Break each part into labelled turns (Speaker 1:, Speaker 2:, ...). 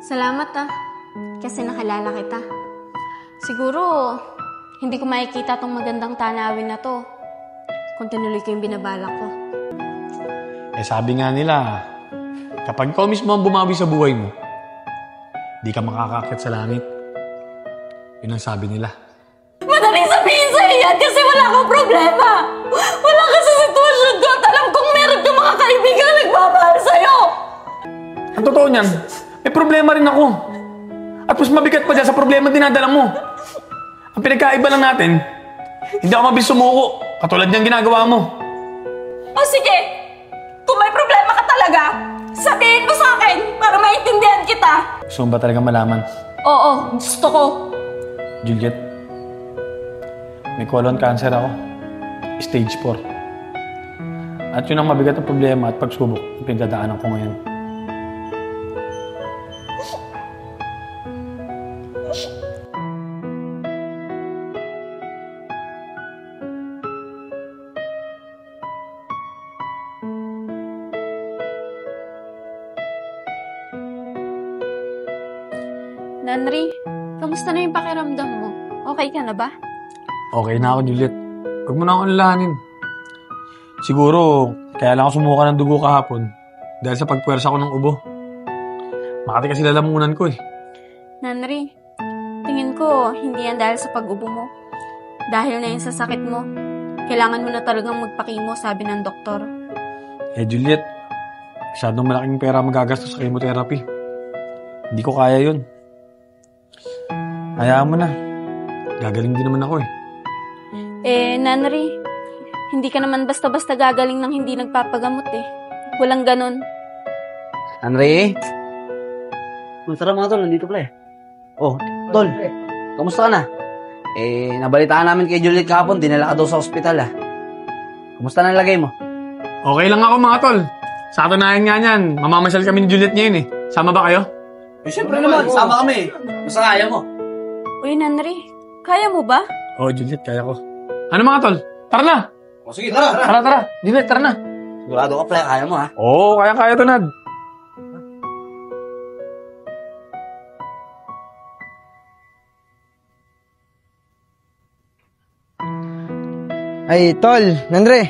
Speaker 1: Salamat kasi nakilala kita. Siguro, hindi ko makikita tong magandang tanawin na to kung tinuloy ko yung binabalak ko.
Speaker 2: Sabi nga nila, kapag ikaw mismo ang bumawi sa buhay mo, di ka makakakit sa langit. Yun ang sabi nila.
Speaker 3: Madaling sabihin sa'yo yan kasi wala akong problema. Wala ka sa sitwasyon ko at alam kong meron kang mga kaibigan na nagmamahal sa'yo.
Speaker 2: Ang totoo niyan, may problema rin ako. At mas mabigat pa dyan sa problema dinadala mo. Ang pinagkaiba lang natin, hindi ako mabilis sumuko, katulad niyang ginagawa mo.
Speaker 3: O sige, kung may problema ka talaga, sabihin mo sa akin para maintindihan kita.
Speaker 2: Gusto mo ba talaga malaman?
Speaker 3: Oo, gusto ko.
Speaker 2: Juliet, may colon cancer ako. Stage 4. At yun ang mabigat na problema at pagsubok na pinagdadaanan ko ngayon.
Speaker 1: Nanri, kamusta na yung pakiramdam mo? Okay ka na ba?
Speaker 2: Okay na ako, Juliet. Huwag mo na akong alalahanin. Siguro, kaya lang ako sumuka ng dugo kahapon dahil sa pagpuwersa ko ng ubo. Makati kasi lalamunan ko eh.
Speaker 1: Nanri, tingin ko hindi yan dahil sa pag-ubo mo. Dahil na yun sa sakit mo. Kailangan mo na talagang magpakimo, sabi ng doktor.
Speaker 2: Juliet, masyadong malaking pera magagastos sa chemotherapy. Hindi ko kaya yun. Hayaan mo na. Gagaling din naman ako eh.
Speaker 1: Nanri, hindi ka naman basta-basta gagaling nang hindi nagpapagamot eh. Walang ganon.
Speaker 4: Henry? Tara mga tol, nandito pala eh. Oh, tol, kamusta ka na? Nabalitaan namin kay Juliet kahapon, dinala ka daw sa ospital ah. Kamusta na lagay mo?
Speaker 2: Okay lang ako mga tol. Sa katunayan nga niyan, mamamasyal kami ni Juliet ngayon eh. Sama ba kayo?
Speaker 4: Siyempre naman, sama kami. Basta kaya mo.
Speaker 1: Uy, Nanri, kaya mo ba?
Speaker 2: Oo, Juliet, kaya ko. Ano mga tol? Tara na!
Speaker 4: O sige, tara.
Speaker 2: Tara. Juliet, tara na.
Speaker 4: Sigurado ka pala, kaya mo ha.
Speaker 2: Oo, kaya to, Nad.
Speaker 5: Ay, tol, Nandre.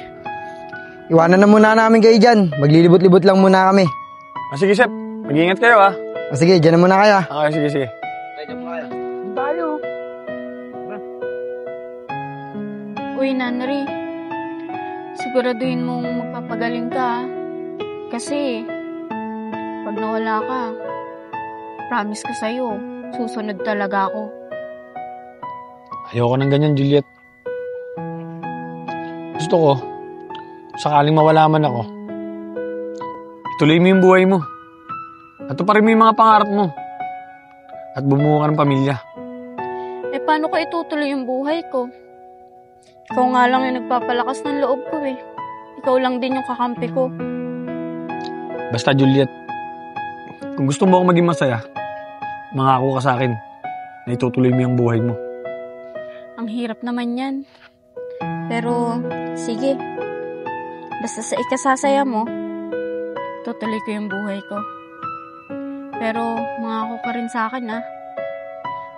Speaker 5: Iwanan na muna namin kayo dyan. Maglilibot-libot lang muna kami.
Speaker 2: Sige, Sep. Mag-iingat kayo, ha?
Speaker 5: Sige, dyan na muna kayo.
Speaker 2: Okay, sige.
Speaker 4: Kaya mo kaya.
Speaker 5: Tayo.
Speaker 1: Uy, Nanri, siguraduhin mong magpapagaling ka. Kasi, pag nawala ka, promise ko sa'yo, susunod talaga ako.
Speaker 2: Ayoko ng ganyan, Juliet. Gusto ko, sakaling mawala man ako, ituloy mo yung buhay mo. At tuparin mo yung mga pangarap mo. At bumuo ka ng pamilya.
Speaker 1: Paano ko itutuloy yung buhay ko? Ikaw nga lang yung nagpapalakas ng loob ko eh. Ikaw lang din yung kakampi ko.
Speaker 2: Basta, Juliet, kung gusto mo ako maging masaya, mangako ka sa akin na itutuloy mo yung buhay mo.
Speaker 1: Ang hirap naman yan. Pero, sige. Basta sa ikasasaya mo, tutuloy ko yung buhay ko. Pero, mangako ka rin sa akin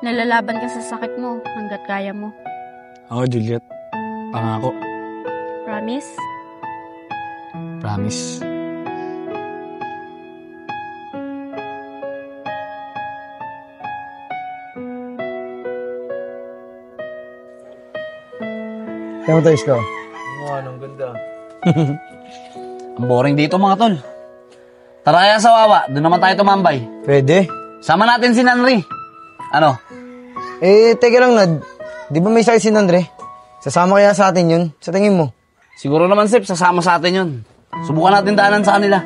Speaker 1: Nalalaban ka sa sakit mo hanggat kaya mo.
Speaker 2: Oo, Juliet. Pangako.
Speaker 1: Promise?
Speaker 2: Promise.
Speaker 5: Kaya mo tayo, Isko.
Speaker 4: Ang ganda. Ang boring dito mga tol. Tara kaya sa Wawa, doon naman tayo tumambay.
Speaker 5: Pwede.
Speaker 4: Sama natin si Nanri. Ano?
Speaker 5: Teka lang, Nad. Di ba may sakit si Nandre? Sasama kaya sa atin yun? Sa tingin mo?
Speaker 4: Siguro naman, Sip, sasama sa atin yun. Subukan natin daanan sa kanila.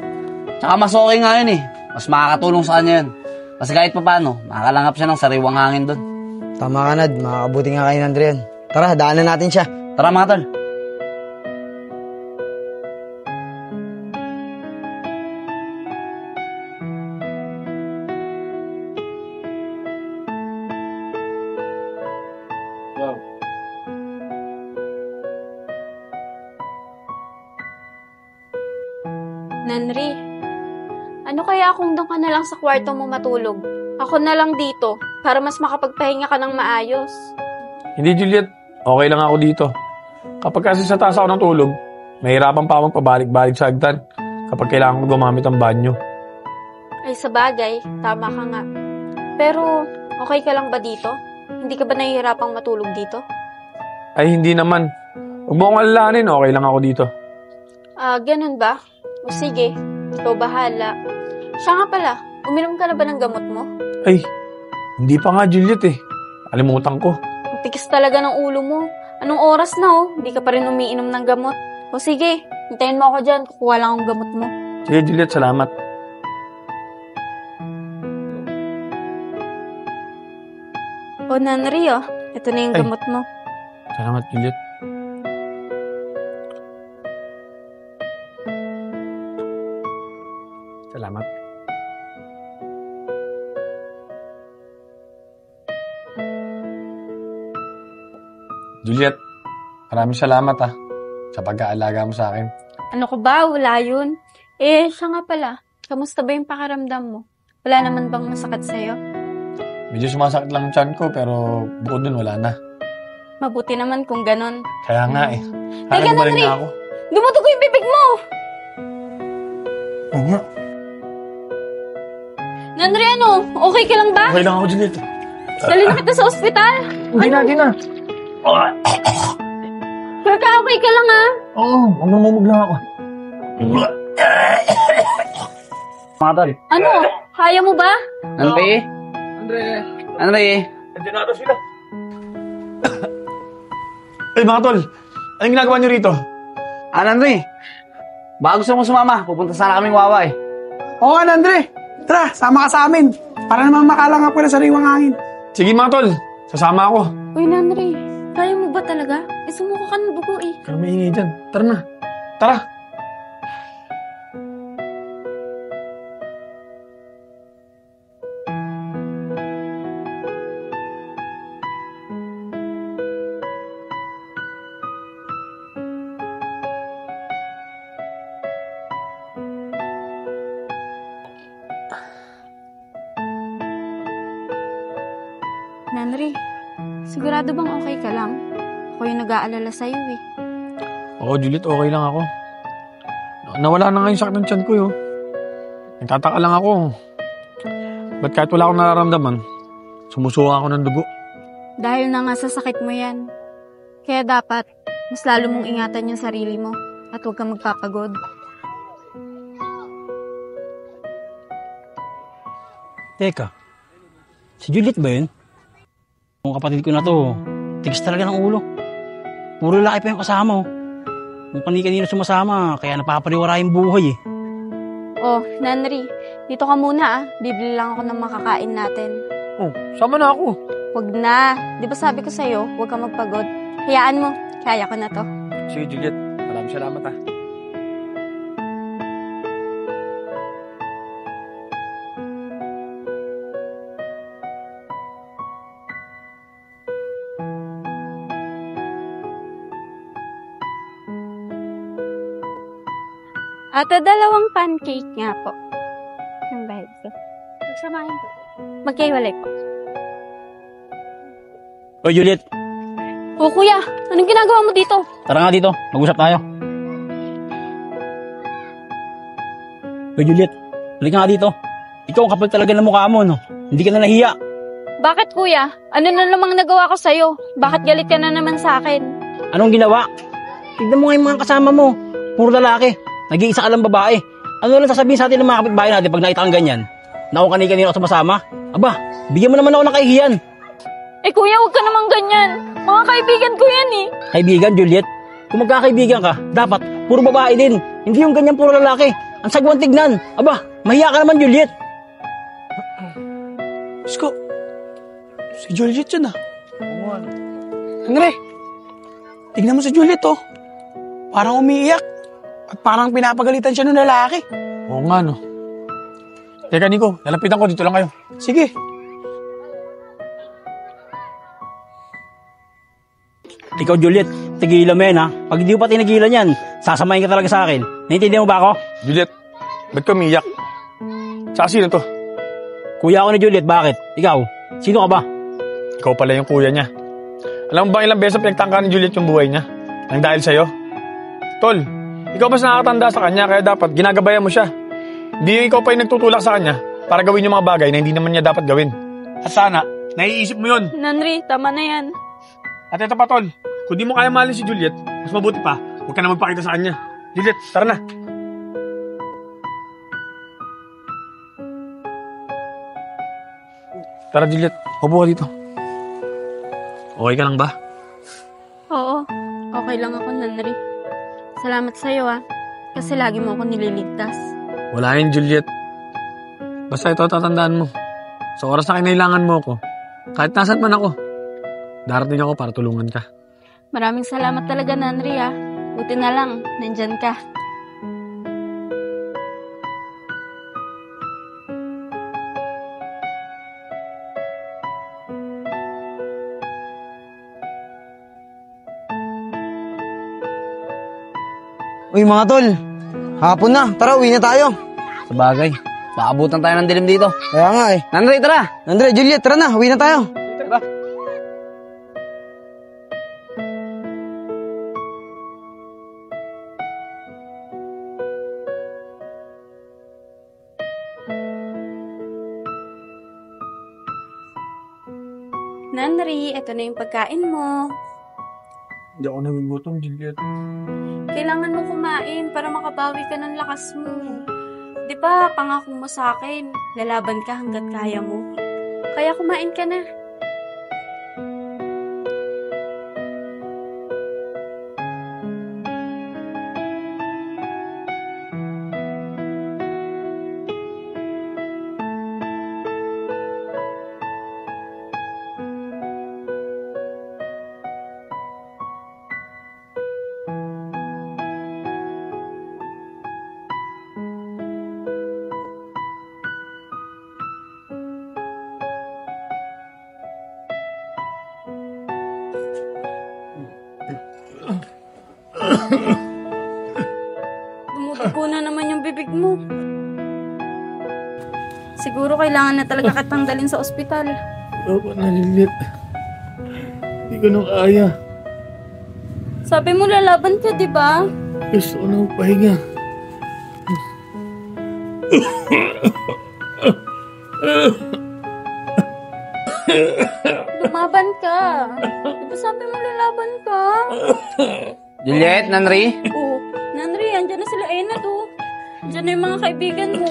Speaker 4: Tsaka mas okay nga yun eh. Mas makakatulong sa kanya yun. Kasi kahit pa paano, makakalangap siya ng sariwang hangin doon.
Speaker 5: Tama ka, Nad. Makakabuti nga kay Nandre yan. Tara, daanan natin siya.
Speaker 4: Tara mga tol.
Speaker 1: Nanri, ano Ano kaya kung doon ka na lang sa kwarto mo matulog? Ako na lang dito, para mas makapagpahinga ka ng maayos.
Speaker 2: Hindi, Juliet. Okay lang ako dito. Kapag kasi sa taas ako ng tulog, mahirapan pa akong pabalik-balik sa hagdan kapag kailangan ko gumamit ng banyo.
Speaker 1: Ay, sa bagay, tama ka nga. Pero, okay ka lang ba dito? Hindi ka ba nahihirapang matulog dito?
Speaker 2: Ay, hindi naman. Huwag mo akong alalahanin, okay lang ako dito.
Speaker 1: Ganun ba? O sige, ikaw bahala. Siya nga pala, uminom ka na ba ng gamot mo?
Speaker 2: Ay, hindi pa nga, Juliet eh. Alimutan ko.
Speaker 1: Ang tigas talaga ng ulo mo. Anong oras na Hindi ka pa rin umiinom ng gamot. O sige, hintayin mo ako dyan. Kukuha lang ang gamot mo.
Speaker 2: Sige, Juliet, salamat.
Speaker 1: O Nanri, ito na yung
Speaker 2: Ay.
Speaker 1: gamot mo.
Speaker 2: Salamat, Juliet. Salamat. Juliet, maraming salamat sa pag-aalaga mo sa akin.
Speaker 1: Ano ko ba? Wala yun. Siya nga pala. Kamusta ba yung pakaramdam mo? Wala naman bang masakit sa'yo?
Speaker 2: Medyo sumasakit lang ang tiyan ko pero bukod dun wala na.
Speaker 1: Mabuti naman kung ganon.
Speaker 2: Kaya nga eh.
Speaker 1: Teka,
Speaker 2: gumaling
Speaker 1: Nanri!
Speaker 2: na ako.
Speaker 1: Dumudugo yung bibig mo!
Speaker 2: Oo nga.
Speaker 1: Nanri, ano? Okay ka lang ba?
Speaker 2: Okay lang ako, Juliet.
Speaker 1: Dali na kita sa ospital.
Speaker 2: Hindi na.
Speaker 1: Kaka, okay ka lang
Speaker 2: Oo, mamumog lang ako.
Speaker 4: Mga tol.
Speaker 1: Ano? Kaya mo ba?
Speaker 4: Andre? Andre?
Speaker 2: Nandiyan na ata sila. Ay, mga tol. Anong ginagawa niyo rito?
Speaker 4: Andre? Baka gusto mo sumama. Pupunta sana kaming Wawa eh.
Speaker 6: Oo nga, Andre. Tara, sama ka sa amin. Para naman makalanghap ko na sariwang hangin.
Speaker 2: Sige, mga tol. Sasama ako.
Speaker 1: Uy, Nanri. Kaya mo ba talaga? Sumuka ka ng dugo eh.
Speaker 2: Kaya maingay dyan. Tara na. Tara.
Speaker 1: Nanri, sigurado bang okay ka lang? Ako yung nag-aalala sa'yo eh.
Speaker 2: Oo, Juliet, okay lang ako. Nawala na nga yung sakit ng tiyan ko, yo. Nagtataka lang ako. Ba't kahit wala akong nararamdaman, sumusuka ako ng dugo.
Speaker 1: Dahil na nga sa sakit mo yan. Kaya dapat, mas lalo mong ingatan yung sarili mo at huwag kang magpapagod.
Speaker 7: Teka, si Juliet ba yun? Yung kapatid ko na to, tigas talaga ng ulo. Puro laki pa yung kasama. Kung kanina sumasama, kaya napapariwara yung buhay eh.
Speaker 1: Oh, Nanri, dito ka muna Bibili lang ako ng makakain natin.
Speaker 2: Oh, sama na ako.
Speaker 1: Huwag na. Di ba sabi ko sa'yo, huwag kang magpagod. Hayaan mo, kaya ko na to.
Speaker 2: Sige, Juliet. Maraming salamat,
Speaker 1: Ate, 2 pancake nga po. Ang bayad ko. Magsamahin po. Magkaiwalay po.
Speaker 7: Oy, Juliet,
Speaker 1: Oh, kuya, anong ginagawa mo dito?
Speaker 7: tara nga dito. Mag-usap tayo. Oy, Juliet, halika nga dito. Ikaw ang kapal talaga ng mukha mo, no? Hindi ka na nahiya.
Speaker 1: Bakit, kuya? Ano na namang nagawa ko sa'yo? Bakit galit ka na naman sa akin?
Speaker 7: Anong ginawa? Tignan mo nga yung mga kasama mo. Puro lalaki. Nag-iisa ka lang babae. Ano lang sasabihin sa atin ng mga kapitbahay natin pag nakita kang ganyan? Na kung kanina ako sumasama? Aba, bigyan mo naman ako ng kahihiyan.
Speaker 1: Eh, kuya, huwag ka naman ganyan. Mga kaibigan ko yan eh.
Speaker 7: Kaibigan, Juliet? Kung magkakaibigan ka, dapat puro babae din. Hindi yung ganyan puro lalaki. Ang sagwan tignan. Aba, mahiya ka naman, Juliet.
Speaker 6: Isko, si Juliet yun Andre, tignan mo si Juliet Parang umiiyak. At parang pinapagalitan siya ng lalaki.
Speaker 2: Oo nga, no. Teka, Nico. Lalapitan ko. Dito lang kayo.
Speaker 6: Sige.
Speaker 7: Ikaw, Juliet, tigilan mo yan, ha? Pag hindi mo pa tinagilan yan, sasamahin ka talaga sa akin. Naintindihan mo ba ako?
Speaker 2: Juliet, ba't ka umiyak? Tsaka sino to?
Speaker 7: Kuya ako ni Juliet, bakit? Ikaw, sino ka ba?
Speaker 2: Ikaw pala yung kuya niya. Alam mo ba ilang beses pinagtangka ni Juliet yung buhay niya? Nang dahil sa'yo? Tol, ikaw mas nakakatanda sa kanya kaya dapat ginagabayan mo siya. Hindi yung ikaw pa yung nagtutulak sa kanya para gawin yung mga bagay na hindi naman niya dapat gawin. At sana, naiisip mo yun.
Speaker 1: Nanri, tama na yan.
Speaker 2: At ito pa, Tol. Kung di mo kaya mahalin si Juliet, mas mabuti pa, huwag ka na magpakita sa kanya. Juliet, tara na. Tara, Juliet. Upo ka dito. Okay ka lang ba?
Speaker 1: Oo, okay lang ako, Nanri. Salamat sa'yo kasi lagi mo ako nililigtas.
Speaker 2: Wala yun, Juliet. Basta ito tatandaan mo. Sa oras na kinailangan mo ako, kahit nasan man ako, darating ako para tulungan ka.
Speaker 1: Maraming salamat talaga, Nanri Buti na lang, nandyan ka.
Speaker 5: Uy mga tol, hapon na. Tara, uwi na tayo.
Speaker 4: Sabagay, maabutan tayo ng dilim dito.
Speaker 5: Kaya nga eh.
Speaker 4: Nandre, tara!
Speaker 5: Nandre, Juliet, tara na. Uwi na tayo.
Speaker 1: Nanri, ito na yung pagkain mo.
Speaker 2: Hindi ako nagugutom, Juliet.
Speaker 1: Kailangan mo kumain para makabawi ka ng lakas mo. Di ba, pangako mo sa akin, lalaban ka hanggat kaya mo. Kaya kumain ka na. Dumudugo na naman yung bibig mo. Siguro kailangan na talaga kitang dalhin sa ospital.
Speaker 2: Ako na, Juliet. Hindi ko na kaya.
Speaker 1: Sabi mo lalaban ka, di ba?
Speaker 2: Gusto ko na magpahinga.
Speaker 1: Lumaban ka. Di ba sabi mo lalaban ka?
Speaker 4: Juliet, Nanri?
Speaker 1: Oh, Nanri, andyan na sila Enad, Andyan na yung mga kaibigan mo.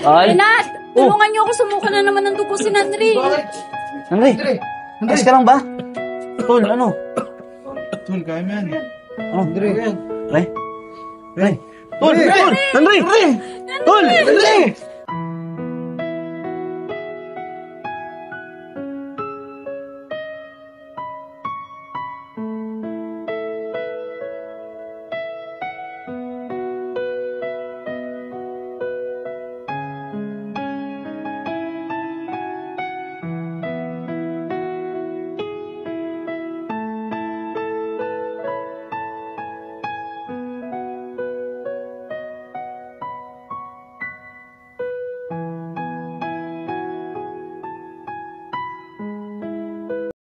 Speaker 4: Ay.
Speaker 1: Enad, tulungan niyo ako, sumuka na naman ng dugo si Nanri.
Speaker 4: Nanri, ayos ka lang ba? Tol, ano?
Speaker 6: Tol, kaya mo yan.
Speaker 4: Ano? Ay? Ay?
Speaker 2: Tol! Tol! Nandri! Tol! Nandri!